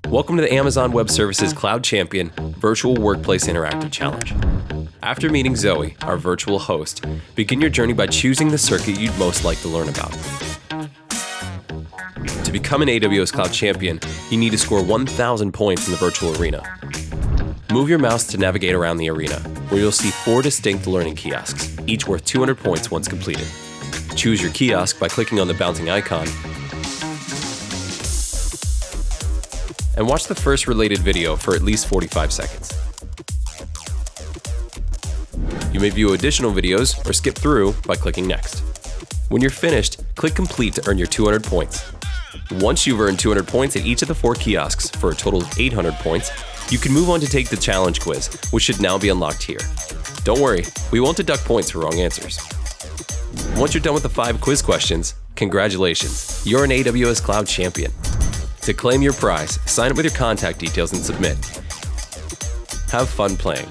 Welcome to the Amazon Web Services Cloud Champion Virtual Workplace Interactive Challenge. After meeting Zoe, our virtual host, begin your journey by choosing the circuit you'd most like to learn about. To become an AWS Cloud Champion, you need to score 1,000 points in the virtual arena. Move your mouse to navigate around the arena, where you'll see 4 distinct learning kiosks, each worth 200 points once completed. Choose your kiosk by clicking on the bouncing icon, and watch the first related video for at least 45 seconds. You may view additional videos or skip through by clicking Next. When you're finished, click Complete to earn your 200 points. Once you've earned 200 points at each of the 4 kiosks for a total of 800 points, you can move on to take the challenge quiz, which should now be unlocked here. Don't worry, we won't deduct points for wrong answers. Once you're done with the 5 quiz questions, congratulations, you're an AWS Cloud Champion. To claim your prize, sign up with your contact details and submit. Have fun playing.